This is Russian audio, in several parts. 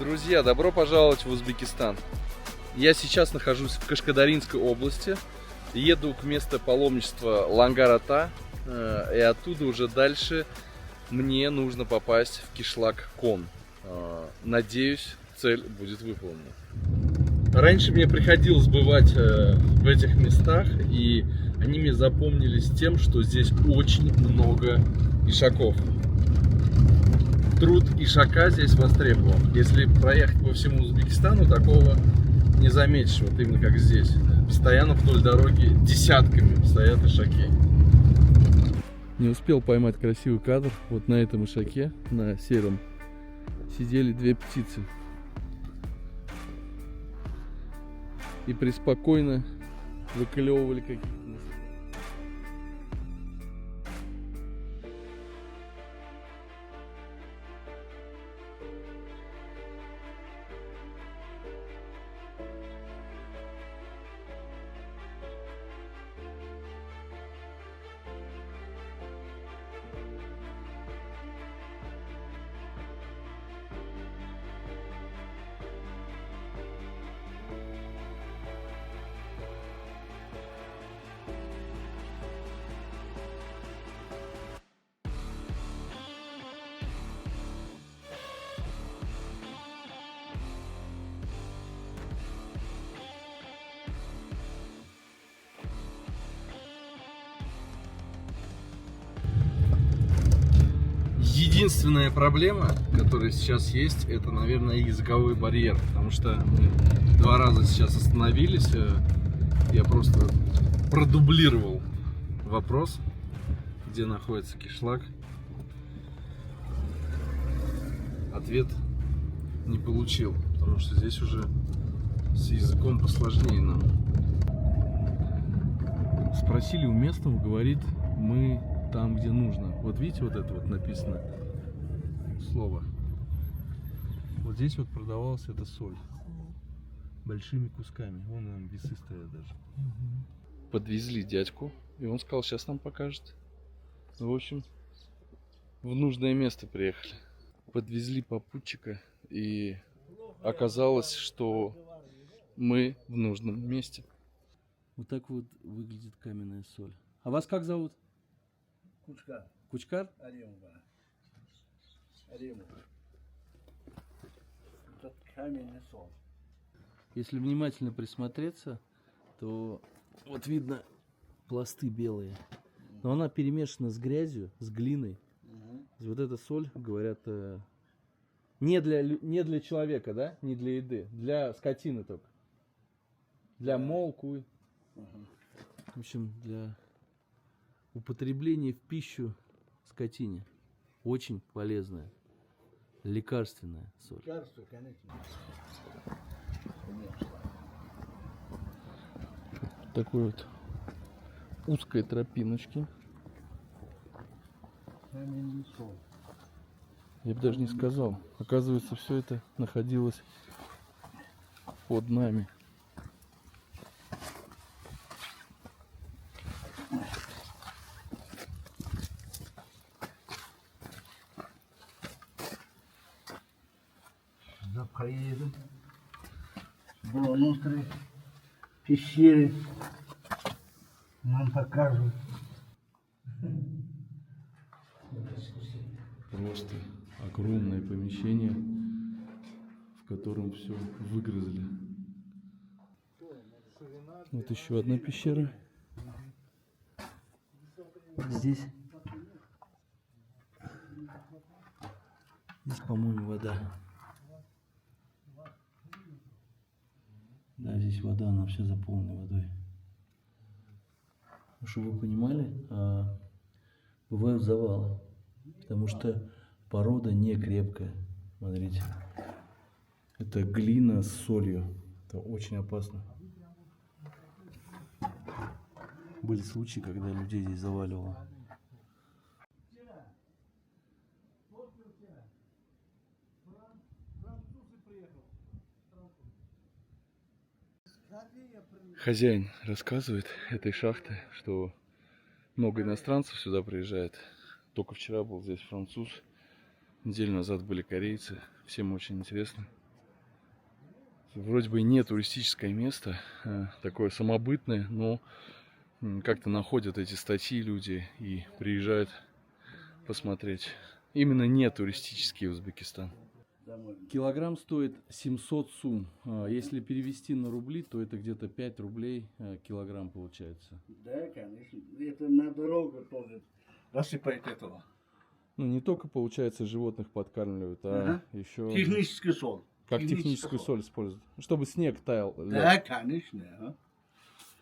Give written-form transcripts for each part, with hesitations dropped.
Друзья, добро пожаловать в Узбекистан. Я сейчас нахожусь в Кашкадаринской области. Еду к месту паломничества Лангар-Ата. И оттуда уже дальше мне нужно попасть в Кишлак-Кон. Надеюсь, цель будет выполнена. Раньше мне приходилось бывать в этих местах, и они мне запомнились тем, что здесь очень много ишаков. Труд ишака здесь востребован. Если проехать по всему Узбекистану, такого не заметишь, вот именно как здесь. Постоянно вдоль дороги десятками стоят ишаки. Не успел поймать красивый кадр. Вот на этом ишаке, на сером, сидели две птицы. И преспокойно выклевывали какие-то. Единственная проблема, которая сейчас есть, это, наверное, языковой барьер, потому что мы два раза сейчас остановились, я просто продублировал вопрос, где находится Кишлак. Ответ не получил, потому что здесь уже с языком посложнее нам. Спросили у местного, говорит, мы там, где нужно. Вот видите, вот это вот написано слово. Вот здесь вот продавалась эта соль большими кусками. Вон нам весы стоят даже. Подвезли дядьку, и он сказал, сейчас нам покажет. В общем, в нужное место приехали. Подвезли попутчика, и оказалось, что мы в нужном месте. Вот так вот выглядит каменная соль. А вас как зовут? Кучкар. Кучкар? Арему. Это каменный соль. Если внимательно присмотреться, то вот видно пласты белые. Но она перемешана с грязью, с глиной. И вот эта соль, говорят, не для человека, да? Не для еды. Для скотины только. Для мол, куй. В общем, для употребления в пищу скотине. Очень полезная. Лекарственная соль. Лекарство, конечно. Такой вот узкой тропиночки. Каменный соль. Я бы даже не сказал. Оказывается, все это находилось под нами. Сюда проедем. Было внутри пещеры. Нам покажут. Просто огромное помещение, в котором все выгрызли. Вот еще одна пещера. Здесь, по-моему, вода. Да, здесь вода, она вся заполнена водой. Чтобы вы понимали, бывают завалы, потому что порода не крепкая. Смотрите, это глина с солью, это очень опасно. Были случаи, когда людей здесь заваливало. Хозяин рассказывает этой шахты, что много иностранцев сюда приезжает. Только вчера был здесь француз, неделю назад были корейцы. Всем очень интересно. вроде бы не туристическое место, такое самобытное, но как-то находят эти статьи люди и приезжают посмотреть. Именно не туристический Узбекистан. Килограмм стоит 700 сум. Если перевести на рубли, то это где-то 5 рублей килограмм получается. Да, конечно. Это на дорогу тоже рассыпать этого. Ну, не только, получается, животных подкармливают, а еще... Технический соль. Как техническую соль используют. Чтобы снег таял. Да, конечно.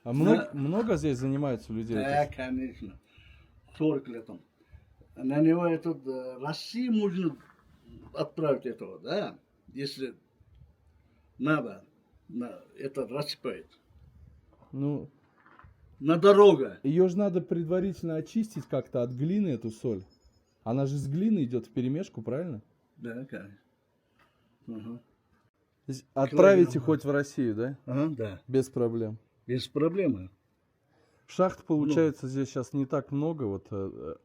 А много здесь занимаются людей? Да, конечно. 40 лет. На него этот России можно отправить этого, да? Если надо, это рассыпает. Ну, на дорогу. ее же надо предварительно очистить как-то от глины, эту соль. Она же с глины идет в перемешку, правильно? Да, конечно. Ага. Отправите хоть в Россию, да? Ага, да. Без проблем. Без проблем. Шахт, получается, здесь сейчас не так много. Вот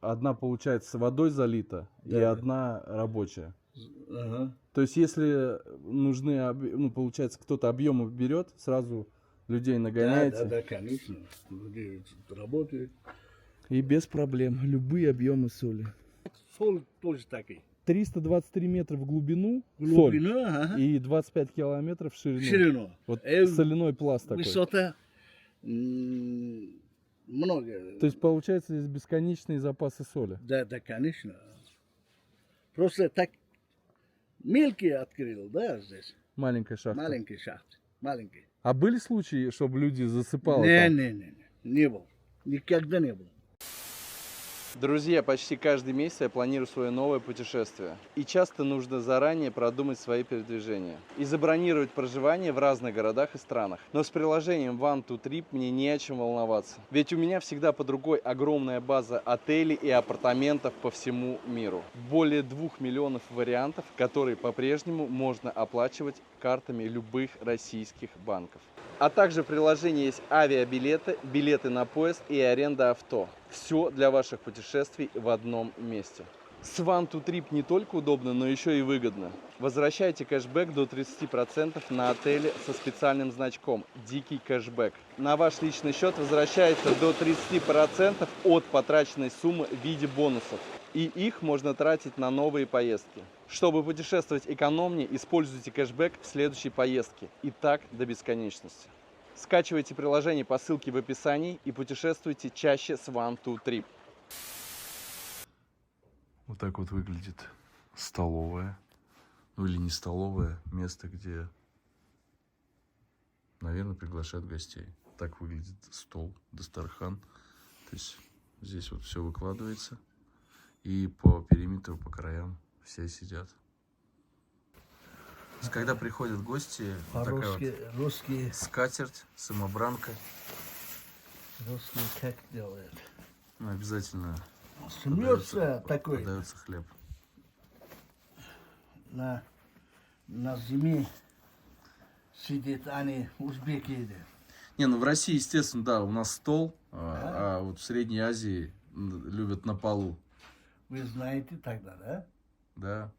одна, получается, водой залита, Да. и одна рабочая. Ага. То есть, если нужны, ну, получается, кто-то объемы берет, сразу людей нагоняете. Да, конечно. Люди работают. И без проблем. Любые объемы соли. Соль тоже такие. 323 метра в глубину, Глубина, соль, ага. и 25 километров в ширину. Ширину. Вот соляной пласт такой. Высота много. То есть, получается, здесь бесконечные запасы соли. Да, конечно. Просто так мелкий открыл, да, здесь. Маленькая шахта. Маленький шахт. Маленький. А были случаи, чтобы люди засыпало там? Не был. Никогда не был. Друзья, почти каждый месяц я планирую свое новое путешествие. И часто нужно заранее продумать свои передвижения. И забронировать проживание в разных городах и странах. Но с приложением One2Trip мне не о чем волноваться. Ведь у меня всегда под рукой огромная база отелей и апартаментов по всему миру. Более 2 миллионов вариантов, которые по-прежнему можно оплачивать картами любых российских банков. А также в приложении есть авиабилеты, билеты на поезд и аренда авто. Все для ваших путешествий в одном месте. С One2Trip не только удобно, но еще и выгодно. Возвращайте кэшбэк до 30% на отели со специальным значком «Дикий кэшбэк». На ваш личный счет возвращается до 30% от потраченной суммы в виде бонусов. И их можно тратить на новые поездки. Чтобы путешествовать экономнее, используйте кэшбэк в следующей поездке. И так до бесконечности. Скачивайте приложение по ссылке в описании и путешествуйте чаще с One2Trip. Вот так вот выглядит столовая. Ну или не столовая, место, где, наверное, приглашают гостей. Так выглядит стол, дастархан. То есть здесь вот все выкладывается. И по периметру, по краям все сидят. Когда приходят гости, вот такая вот Русские скатерть, самобранка. Русские как делают? Ну, обязательно Смеется такой подается хлеб. на зиме сидит, они узбеки. Не, ну в России, естественно, да, у нас стол, а вот в Средней Азии любят на полу. Вы знаете тогда, да? Да.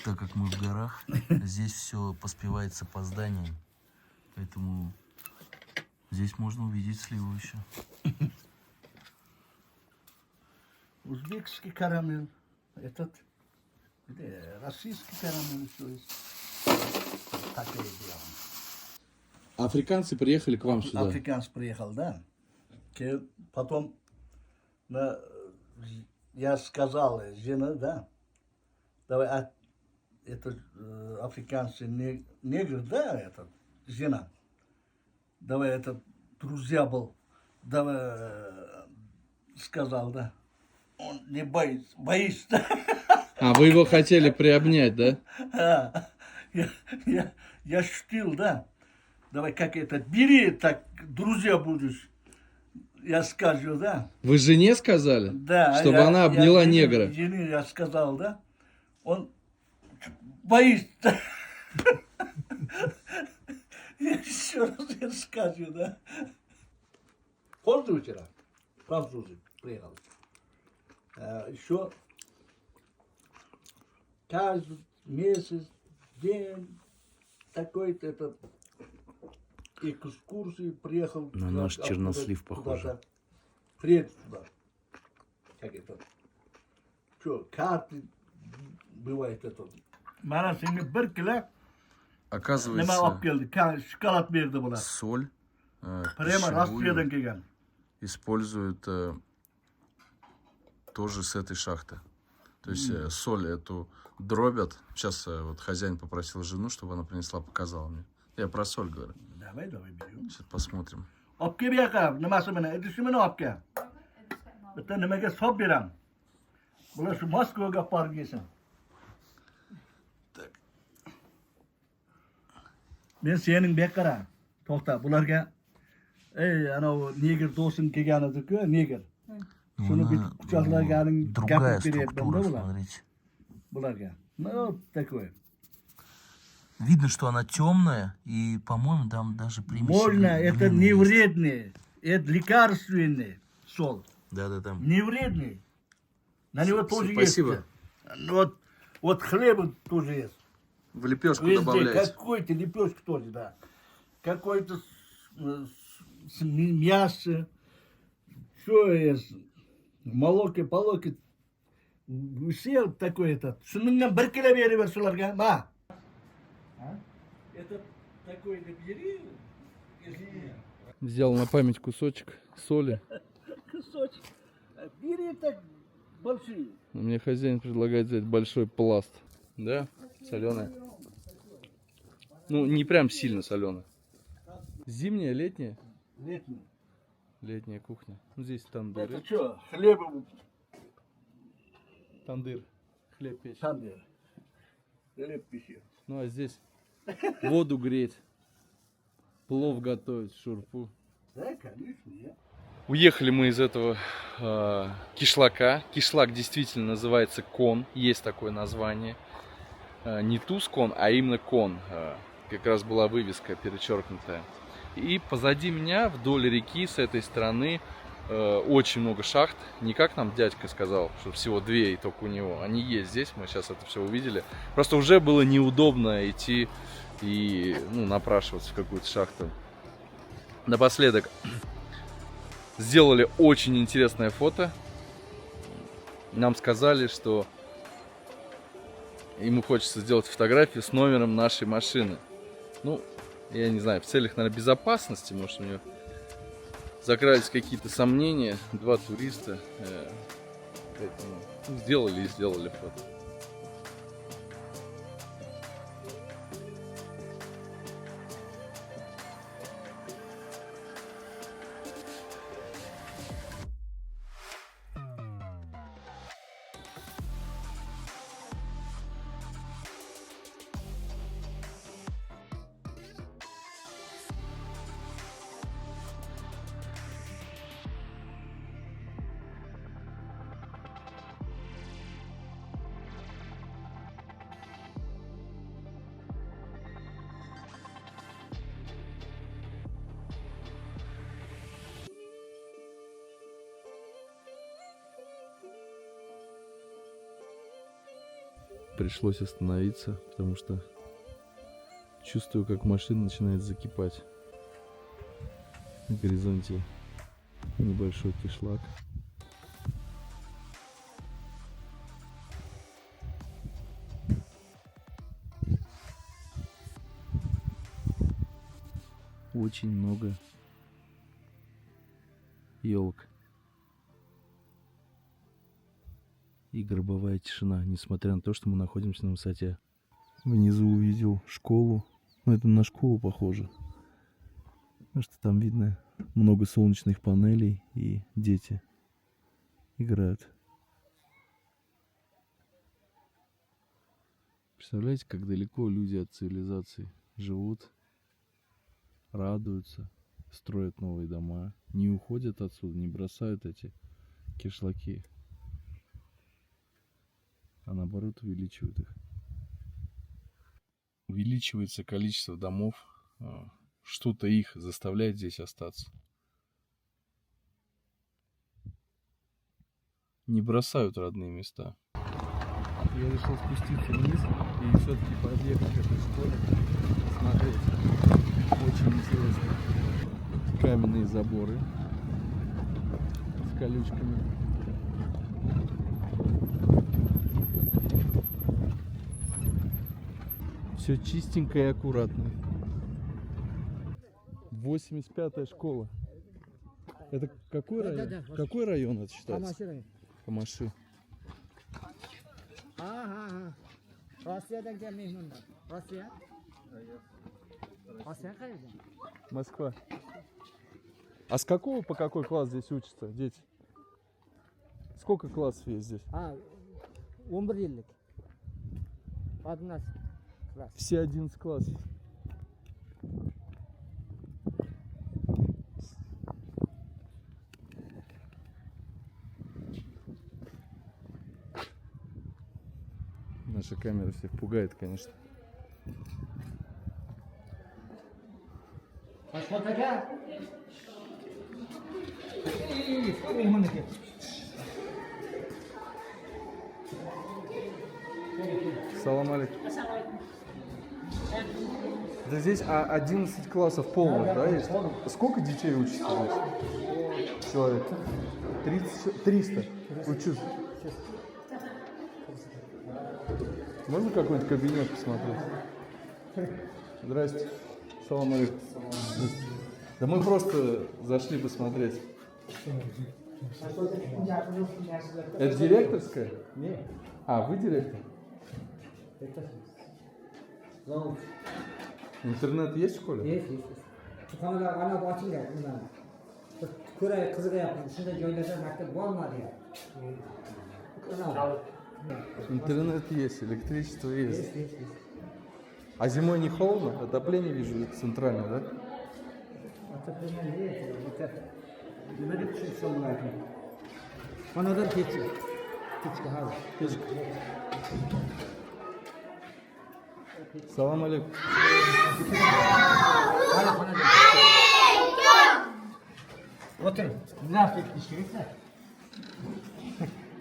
Так как мы в горах, здесь все поспевает с опозданием, поэтому здесь можно увидеть сливу еще. Узбекский карамель, этот, российский карамель, то есть, такое дело. Африканцы приехали к вам сюда? Африканец приехал, да. Потом я сказал жене, да, давай, это африканцы негр, да, это жена. Давай, это друзья был, давай, сказал, да. Он не боится. А вы его хотели приобнять, да? Я шутил, да. Давай, как это, бери, так друзья будешь. Я скажу, да. Вы жене сказали? Да. Чтобы она обняла негра? Жене я сказал, да. Он боится. Я еще раз я скажу, да. Позже вчера, французы приехал. Еще каждый месяц день такой-то этот экскурсии приехал. На наш откуда- чернослив похоже. куда-то. Приедет сюда. Как это? Что, карты бывает это. Бana şimdi bir kilo nima Оказывается, olib keldi? Shokolad berdi bular. соль Prema Rossiyadan пищевую kelgan. используют тоже с этой шахты. То есть соль эту дробят. Сейчас вот хозяин попросил жену, чтобы она принесла, показала мне. Я про соль говорю. Давай beramiz. Сейчас посмотрим. Olib kelib yoqib, nimasi bilan? Idishi bilan olib kel. Bitta nimaga solib beraman. Bular shu Moskvaga olib borib yesin. Так. Men sening bek qara. To'xta, bularga anavi neger do'sting kelgan edi-ku, neger. Shuni bitib quchoqlaganing gapirib beryapman-da bular. смотрите. Bularga. Ну, такое. Видно, что она темная, и, по-моему, там даже примесь. Можно, это не вредный, это лекарственный соль. Да, там. Не вредный. На него тоже Спасибо. есть. Вот хлеба тоже есть. В лепешку Везде добавляете. какой-то лепешка тоже, да. Какой-то мясо. Все есть. Молоко, полоки. Все такое-то. Шуныңнан bir kilo beraver shularga. Ma. Это такой-то бери. Если Взял на память кусочек соли. кусочек. Бери так большие. Мне хозяин предлагает взять большой пласт. Да? Соленая. Ну, не прям сильно соленая. Зимняя, летняя? Летний. Летняя кухня. Ну, здесь тандыр. Это что, хлеба Тандыр. Хлеб печь. тандыр. Хлеб пищи. Ну, а здесь воду греть. Плов готовить, шурпу. Да, конечно, я. Уехали мы из этого кишлака. Кишлак действительно называется Кон. Есть такое название. Не Туз-Кон, а именно Кон. Как раз была вывеска перечеркнутая. И позади меня, вдоль реки, с этой стороны, очень много шахт. Не как нам дядька сказал, что всего 2 и только у него. Они есть здесь, мы сейчас это все увидели. Просто уже было неудобно идти и напрашиваться в какую-то шахту. Напоследок сделали очень интересное фото. Нам сказали, что ему хочется сделать фотографию с номером нашей машины. Ну, я не знаю, в целях, наверное, безопасности, может, у него закрались какие-то сомнения. 2 туриста. Поэтому сделали фото. Пришлось остановиться, потому что чувствую, как машина начинает закипать. На горизонте небольшой кишлак. Очень много елок. И гробовая тишина, несмотря на то, что мы находимся на высоте. Внизу увидел школу. Ну, это на школу похоже. Потому что там видно много солнечных панелей, и дети играют. Представляете, как далеко люди от цивилизации живут, радуются, строят новые дома, не уходят отсюда, не бросают эти кишлаки, а наоборот увеличивают их. Увеличивается количество домов, что-то их заставляет здесь остаться. Не бросают родные места. Я решил спуститься вниз. и все-таки подъехать к этой школе, смотреть. Очень интересно. Каменные заборы с колючками. Все чистенько и аккуратно. 85-я школа. Это какой район? да. Какой район это считается? Камаши. Камаши. Ha. Rossiyadan kelmayman. Rossiya? Rossiya qayerda? Москва. А с какого по какой класс здесь учатся дети? Сколько классов есть здесь? 11 yillik. 11 klass. Все 11 классов. Наша камера всех пугает, конечно. Toshkent aka. Mehmonniki. Салам алейкум. Да здесь 11 классов полных, да, есть? Сколько детей учатся здесь? Человек? 300. Учусь. Можно какой-нибудь кабинет посмотреть? Здрасте. Салам алейкум. Да мы просто зашли посмотреть. Это директорская? Нет. А, вы директор? Интернет есть в школе? Yes. Chiqamalar ana ochilgan undan. Ko'ray qiziqyapman. Shunday joylarda maktab bo'lmadi ya. Интернет есть, электричество есть. Yes. А зимой не холодно? Отопление вижу центральное, да? Otaplangan yo'q. Nima deb tushunsa bo'ladi? Xonadan kechki hozir. Салам алейкум. Mana xonadan. O'tir. Здравствуйте, ishlayapsizlar.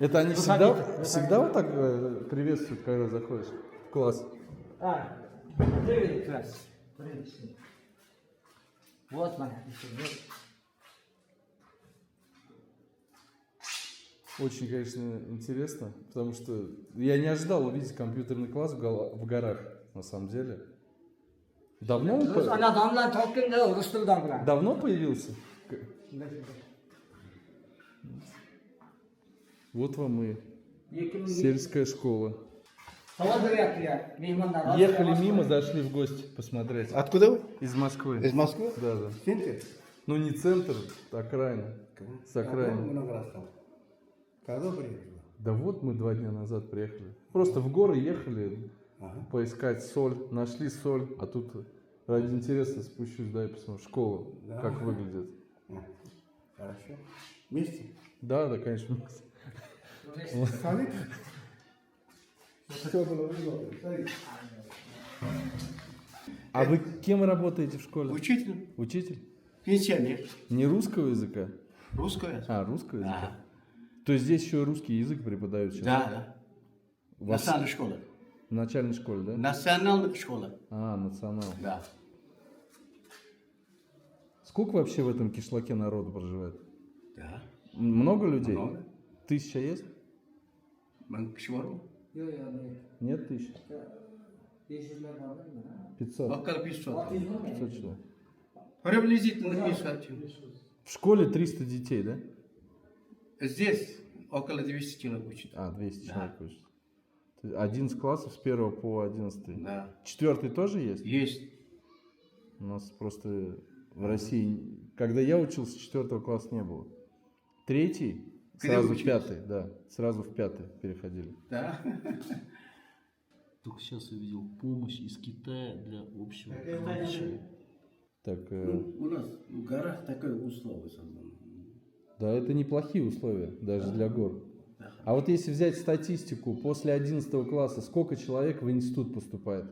Это они всегда вот так приветствуют, когда заходишь в класс? Привет, класс. Привет. Вот mana. Очень, конечно, интересно, потому что я не ожидал увидеть компьютерный класс в горах, на самом деле. Давно Ana domlan topdim-da, Rustum dom bilan. Давно появился? Вот вам и сельская школа. Savol beryaptilar, mehmonlar. Ехали мимо, зашли в гости посмотреть. Откуда вы? Из Москвы. Из Москвы? Да. Центр? Ну не центр, окраина. С окраины. Много раз там. Когда приехали? Да вот мы 2 дня назад приехали. Просто в горы ехали поискать соль. Нашли соль, а тут ради интереса спущусь, да, и посмотрю школу, Да. как выглядит. Хорошо. Вместе? Да, конечно. Сами? Все было удобно. А вы кем работаете в школе? Учитель, Учитель? пенсионер, Не русского языка? русская. А, русского языка. Да. То есть здесь еще русский язык преподают сейчас? Да. У вас Национальная школа. в начальной школе, да? Национальная школа. А, национал. Да. Сколько вообще в этом кишлаке народу проживает? Да. Много людей? Много. 1000 есть? Мангшвару. Нет 1000? 500. Около 500. 500 человек. Приблизительно 500. В школе 300 детей, да? Здесь около 200 человек учат. А, 200 Да. человек учатся. То есть 11 классов с 1 по 11. Да. 4 тоже есть? Есть. У нас просто в России, когда я учился, 4 класса не было. 3 Где сразу в учились? 5, да. Сразу в 5 переходили. Да. Только сейчас увидел помощь из Китая для общего обучения. Так, У нас в горах такое условие создано. да, это неплохие условия, даже для гор. Да. А вот если взять статистику, после 11 класса сколько человек в институт поступает?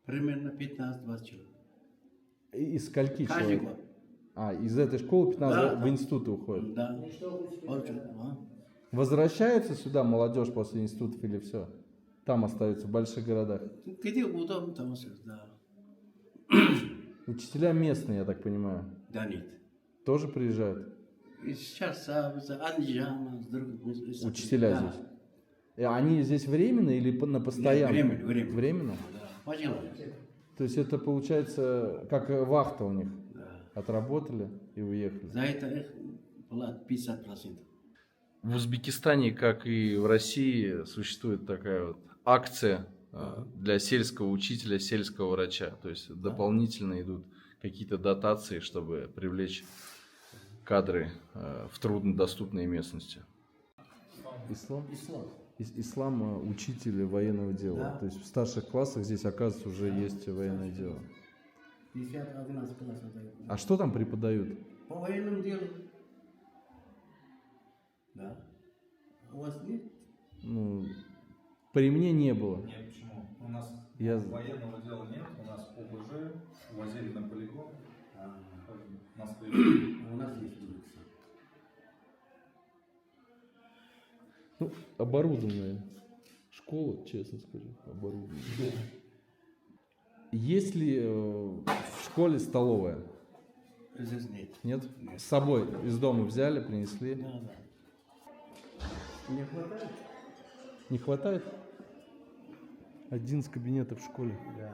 Примерно 15-20 человек. Из скольки Каждый человек? год. А, из этой школы 15 Да, в да. институты уходят. Да. Очень, Возвращается сюда молодежь после институтов или все? Там остаются, в больших городах. Где удобно, там остается, да. Учителя местные, я так понимаю, Да нет. тоже приезжают? И сейчас Анджан, с других мест. Учителя Да. здесь? И они здесь временно или на постоянно? Временно, временно. Временно? Да, поделали. То есть это получается как вахта у них? Да. Отработали и уехали? За это их плат 50%. В Узбекистане, как и в России, существует такая вот акция для сельского учителя, сельского врача. То есть дополнительно идут какие-то дотации, чтобы привлечь кадры в труднодоступные местности. Ислам? Ислам. Ислам учитель военного дела. Да. То есть в старших классах здесь, оказывается, уже есть военное дело. 50-11 классов. А что там преподают? По военному делу. Да. У вас нет? Ну, при мне не было. Нет, почему? У нас Я- военного дела нет, у нас ОБЖ, возили на полигон, у нас А у нас есть улица. Ну, оборудованная школа, честно скажу, оборудованная. Есть ли в школе столовая? Здесь нет. Нет? С собой из дома взяли, принесли? Да, да. Не хватает? Не хватает? 11 кабинетов в школе. Да.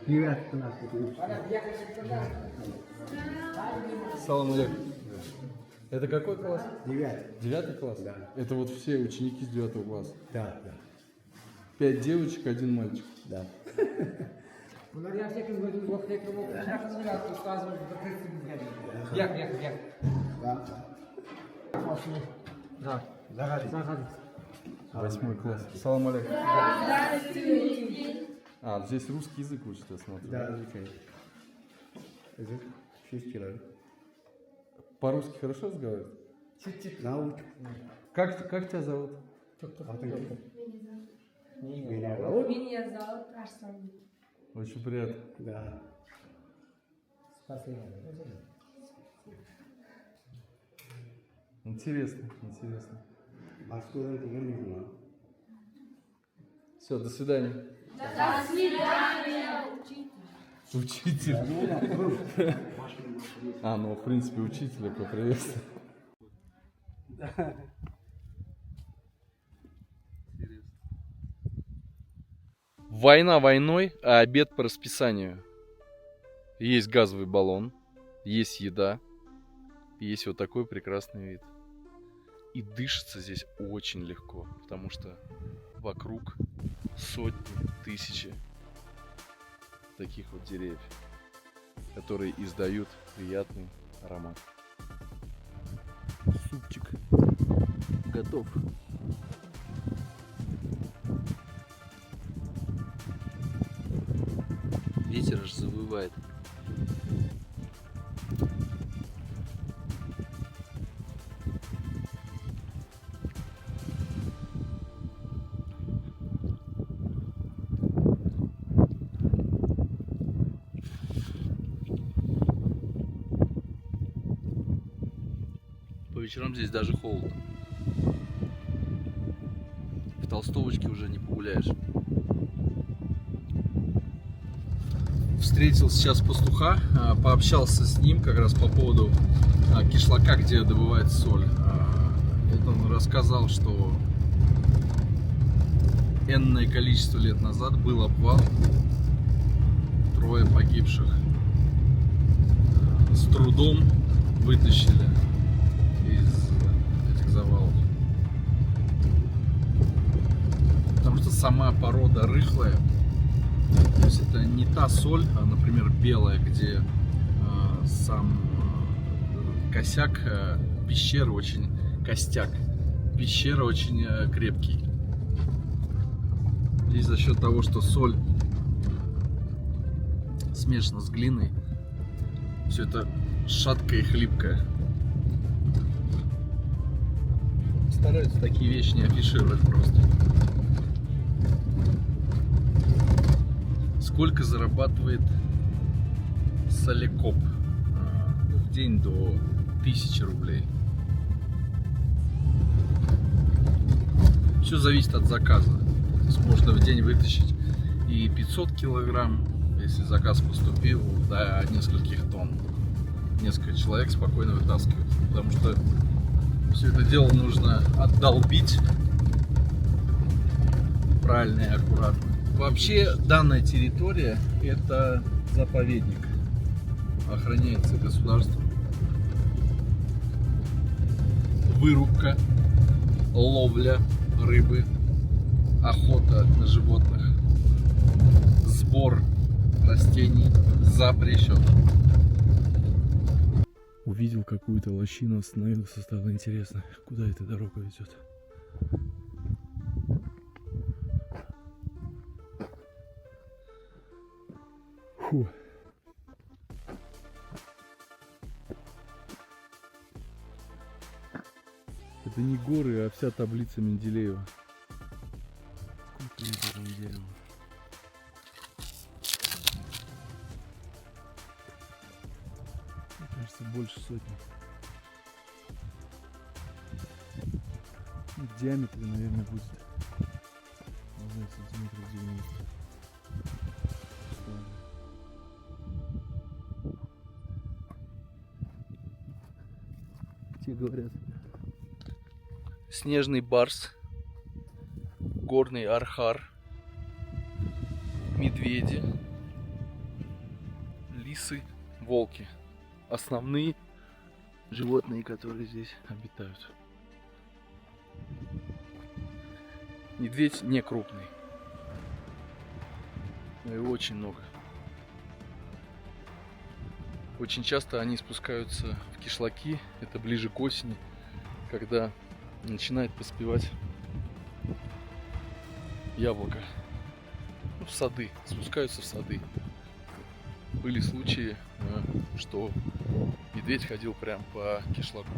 Девятый класс. Салам алейкум. Это какой класс? Девятый. 9 класс? Да. Это вот все ученики с 9 класса. Да, да. 5 девочек, 1 мальчик. Да. Bunlar gerçekten gözümüz yok tekrar bu. Şarkısını yaptı ustazımız bir kırkımız geldi. Yak. Да. Заходи. 8 класс. Салам алейкум. А, здесь русский язык учат, я смотрю. Да, изучай. Язык 6 человек. По-русски хорошо разговариваешь? Чуть-чуть. Науч. Как тебя зовут? Меня зовут? Меня зовут Арслан. Очень приятно. Да. Спасибо. Интересно. Москвадан деген мейман. Все, до свидания. До свидания, учитель. Учитель. А, ну, в принципе, учителя поприветствую. Война войной, а обед по расписанию. Есть газовый баллон, есть еда, есть вот такой прекрасный вид. И дышится здесь очень легко, потому что вокруг сотни, тысячи таких вот деревьев, которые издают приятный аромат. Супчик готов. Ветер аж завывает. По вечерам здесь даже холодно. В толстовочке уже не погуляешь. Встретил сейчас пастуха, пообщался с ним как раз по поводу кишлака, где добывается соль. Это он рассказал, что энное количество лет назад был обвал, 3 погибших. С трудом вытащили из этих завалов. Потому что сама порода рыхлая. То есть это не та соль, а, например, белая, где сам косяк пещеры очень костяк. Пещера очень крепкий. И за счет того, что соль смешана с глиной, все это шаткое и хлипкое. стараются такие вещи не афишировать просто. Сколько зарабатывает Соликоп? В день до 1000 рублей. Все зависит от заказа. То есть можно в день вытащить и 500 килограмм, если заказ поступил, до нескольких тонн. Несколько человек спокойно вытаскивают. Потому что все это дело нужно отдолбить правильно и аккуратно. Вообще данная территория — это заповедник. Охраняется государством. Вырубка, ловля рыбы, охота на животных, сбор растений запрещен. Увидел какую-то лощину, остановился, стало интересно, куда эта дорога ведет. Фу. Это не горы, а вся таблица Менделеева. Сколько лет этому дереву? Мне кажется, больше сотни. Ну, в диаметре, наверное, будет, не знаю, сантиметров 90. Те говорят. Снежный барс, горный архар, медведи, лисы, волки. Основные животные, которые здесь обитают. Медведь не крупный, но его очень много. Очень часто они спускаются в кишлаки, это ближе к осени, когда начинает поспевать яблоко. Ну, в сады, спускаются в сады. Были случаи, что медведь ходил прям по кишлаку.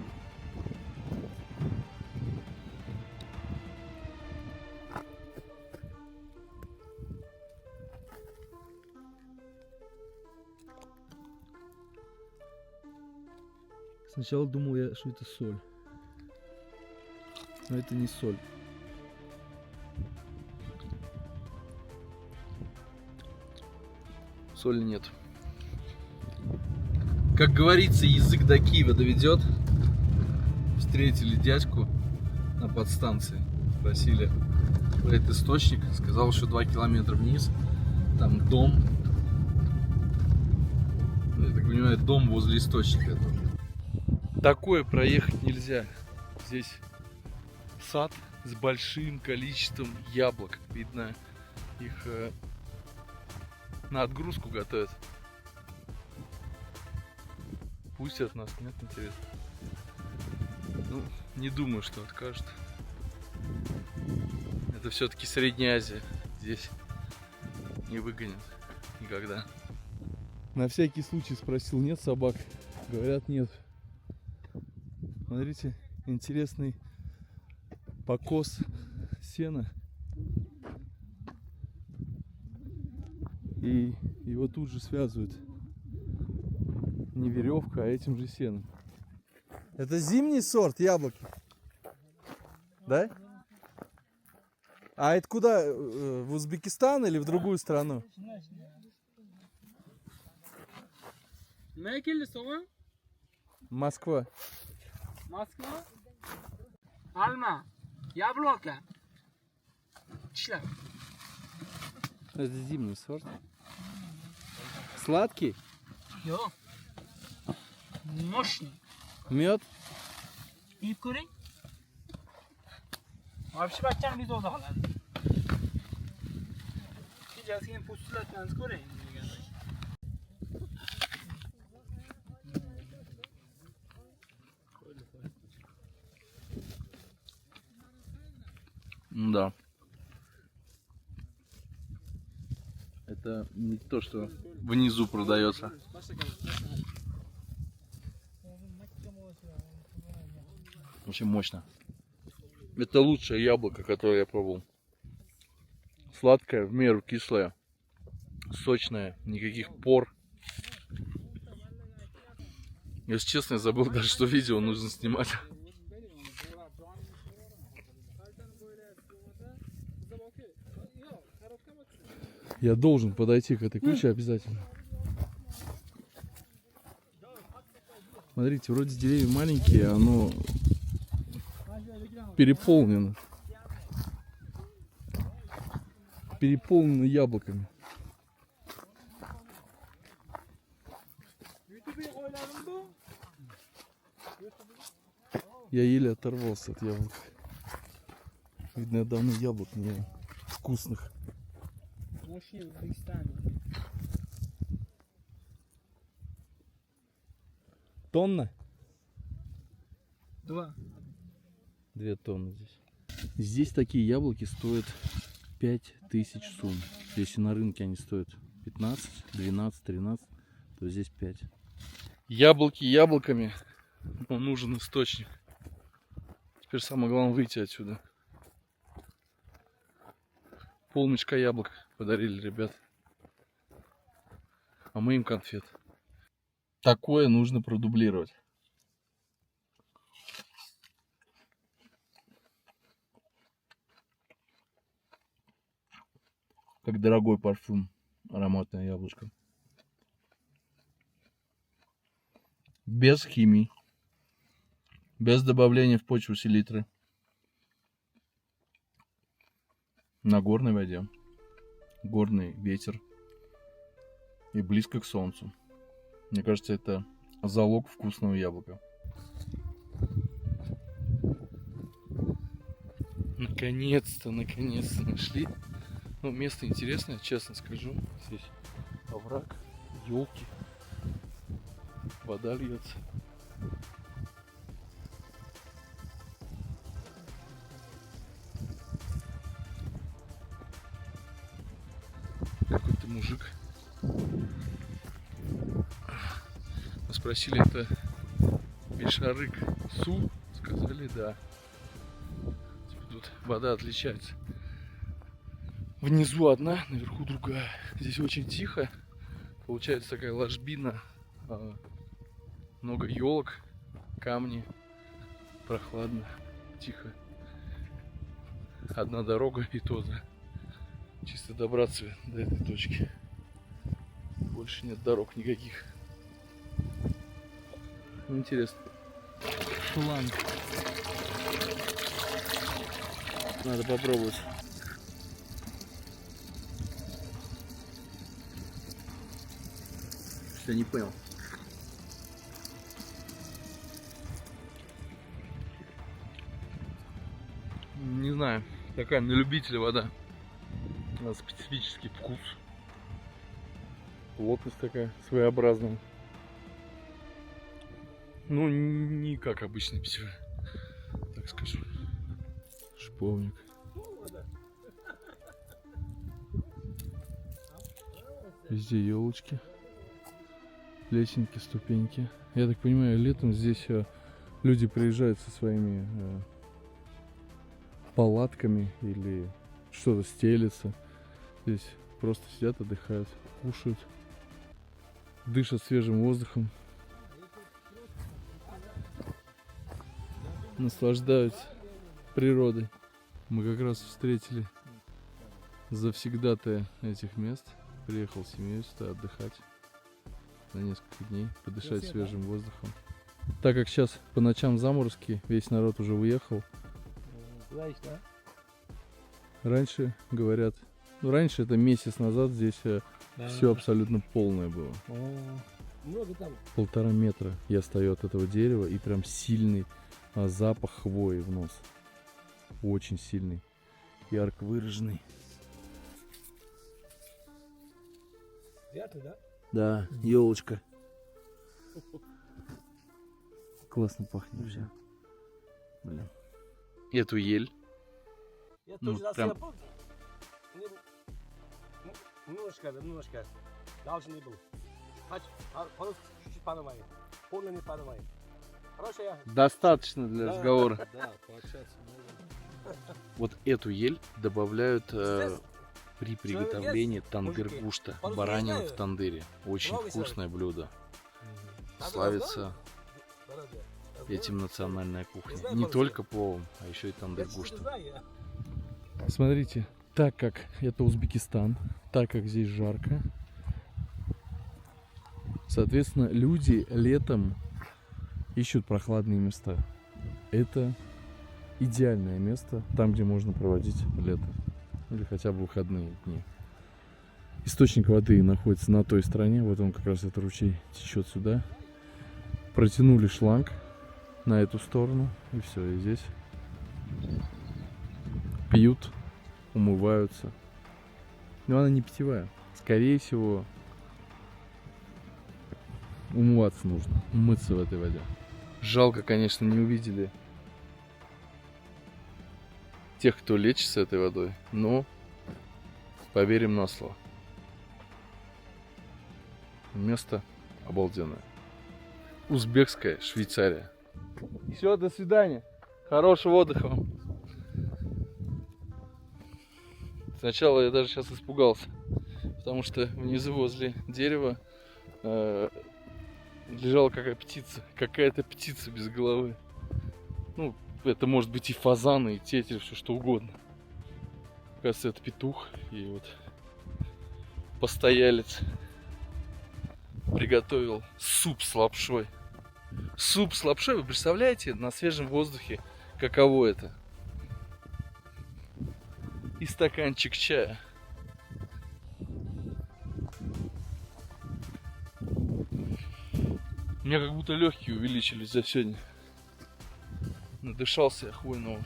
Сначала думал я, что это соль. Но это не соль. Соли нет. Как говорится, язык до Киева доведет. Встретили дядьку на подстанции. Спросили про этот источник. Сказал, что 2 километра вниз. Там дом. Я так понимаю, дом возле источника. Такое проехать нельзя. Здесь сад с большим количеством яблок. Видно, их на отгрузку готовят. Пустят нас, нет, интересно. Ну, не думаю, что откажут. Это все-таки Средняя Азия. Здесь не выгонят никогда. На всякий случай спросил, нет собак? Говорят, нет. Смотрите, интересный покос сена. И его тут же связывают. Не веревка, а этим же сеном. Это зимний сорт яблоки? Да? А это куда? В Узбекистан или в другую страну? Москва. Москва? Alma, яблоко. Чла. Это зимний сорт. Сладкий? Йо. Мощный. Мед? И курень. Вообще баччам не долго холод. Сейчас я пустила транскурень. Да. Это не то, что внизу продается. Очень мощно. Это лучшее яблоко, которое я пробовал. Сладкое, в меру кислое, сочное, никаких пор. Если честно, я забыл даже, что видео нужно снимать. Я должен подойти к этой куче обязательно. Смотрите, вроде деревья маленькие, а оно переполнено. Переполнено яблоками. Я еле оторвался от яблок. Видно, я давно яблок не ел. Вкусных. Тонна? 2. 2 тонны здесь. Здесь такие яблоки стоят 5000 сум. Если на рынке они стоят 15, 12, 13, то здесь 5. Яблоки яблоками, но нужен источник. Теперь самое главное выйти отсюда. Полмешка яблок подарили ребят. А мы им конфет. Такое нужно продублировать. Как дорогой парфюм. Ароматное яблочко. Без химии. Без добавления в почву селитры. На горной воде. Горный ветер. И близко к солнцу. Мне кажется, это залог вкусного яблока. Наконец-то нашли. Ну, место интересное, честно скажу. Здесь овраг, елки, вода льется. Какой-то мужик. Мы спросили, это Бешарык Су? Сказали, да. Типа тут вода отличается. Внизу одна, наверху другая. Здесь очень тихо. Получается такая ложбина. Много елок, камни. Прохладно, тихо. Одна дорога и то за чисто добраться до этой точки. Больше нет дорог никаких. Ну, интересно. Шланг. Надо попробовать. Я не понял. Не знаю. Такая на любителя вода. Она специфический вкус. Плотность такая своеобразная. Ну, не как обычный питьевой, так скажу. Шиповник. Везде елочки. Лесенки, ступеньки. Я так понимаю, летом здесь люди приезжают со своими палатками или что-то стелится. Здесь просто сидят, отдыхают, кушают, дышат свежим воздухом, наслаждаются природой. Мы как раз встретили завсегдатая этих мест. Приехал с семьей сюда отдыхать на несколько дней, подышать свежим воздухом. Так как сейчас по ночам заморозки, весь народ уже уехал. Раньше, говорят, ну, раньше это месяц назад здесь все абсолютно полное было. 1,5 метра я стою от этого дерева, и прям сильный запах хвои в нос. Очень сильный, ярко выраженный. Да, елочка. Классно пахнет вообще. Блин. Эту ель. Я Ну, тоже прям- засыпал. Немножко. Дальше не был. Чуть-чуть поднимаем. Полно не поднимаем. Хорошая. Достаточно для разговора. Да, пообщаться можно. Вот эту ель добавляют при приготовлении тандыр-гушта. Баранина в тандыре. Очень вкусное блюдо. Славится этим национальная кухня. Не только пловом, а еще и тандыр-гуштом. Смотрите, так как это Узбекистан, так как здесь жарко, соответственно, люди летом ищут прохладные места. Это идеальное место, там, где можно проводить лето. Или хотя бы выходные дни. Источник воды находится на той стороне. Вот он как раз, этот ручей течет сюда. Протянули шланг на эту сторону. И все, и здесь пьют, умываются. Но она не питьевая. Скорее всего, умываться нужно. Мыться в этой воде. Жалко, конечно, не увидели тех, кто лечится этой водой. Но поверим на слово. Место обалденное. Узбекская Швейцария. Все, до свидания. Хорошего отдыха вам. Сначала я даже сейчас испугался, потому что внизу возле дерева лежала какая-то птица без головы. Ну, это может быть и фазан, и тетель, все что угодно. Кажется, это петух. И вот постоялец приготовил суп с лапшой. Суп с лапшой, вы представляете, на свежем воздухе, каково это? И стаканчик чая. У меня как будто легкие увеличились за сегодня. Надышался я хвойного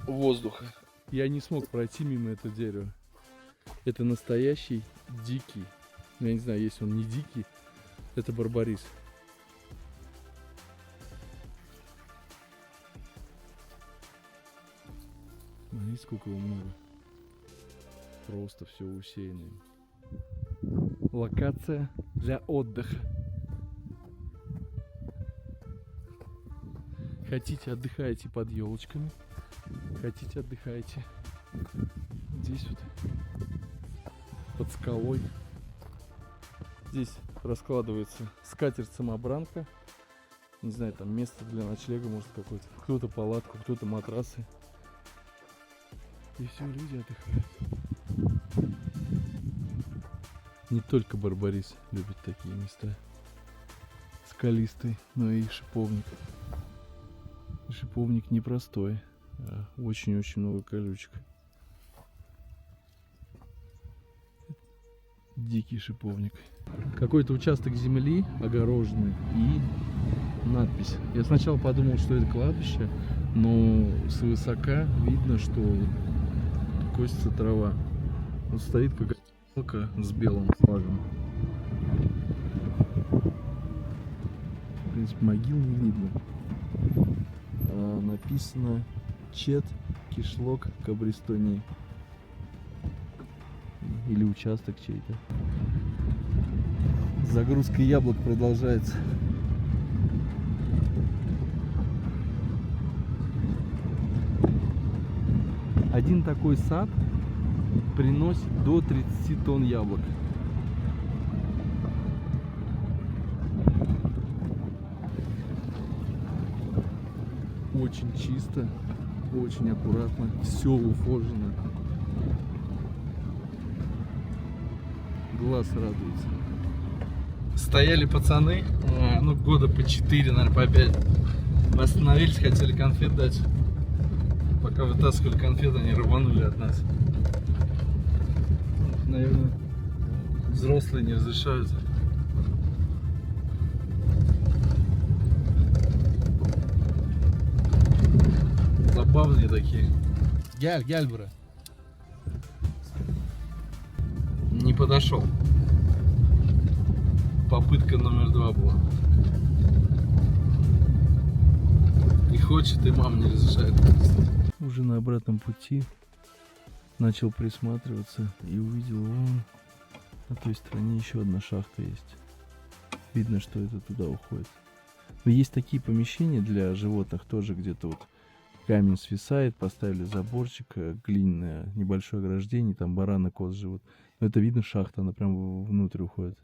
воздуха. Я не смог пройти мимо этого дерева. Это настоящий дикий. Я не знаю, если он не дикий, это барбарис. Смотрите, сколько его много. Просто все усеяно. Локация для отдыха. Хотите, отдыхаете под елочками. Хотите, отдыхаете здесь вот под скалой. Здесь раскладывается скатерть-самобранка. Не знаю, там место для ночлега, может, какой-то. Кто-то палатку, кто-то матрасы. И все, люди отдыхают. Не только барбарис любит такие места. Скалистый, но и шиповник. Шиповник непростой, а очень-очень много колючек. Дикий шиповник. Какой-то участок земли огороженный и надпись. Я сначала подумал, что это кладбище, но свысока видно, что косится трава. Вот стоит какая-то палка с белым флагом. В принципе, могил не видно. Написано Чет Кишлок Кабристони. Или участок чей-то. Загрузка яблок продолжается. Один такой сад приносит до 30 тонн яблок. Очень чисто, очень аккуратно, все ухожено. Глаз радуется. Стояли пацаны, ну года по 4, наверное, по 5. Мы остановились, хотели конфет дать. Пока вытаскивали конфеты, они рванули от нас. Наверное, взрослые не разрешают. Забавные такие. Гяль, бра. Не подошел. Попытка номер 2 была. Не хочет, и мама не разрешает. Уже на обратном пути начал присматриваться и увидел вон на той стороне еще одна шахта есть. Видно, что это туда уходит. Но есть такие помещения для животных тоже где-то вот камень свисает, поставили заборчик, глиняное, небольшое ограждение, там бараны, коз живут. Но это видно шахта, она прям внутрь уходит.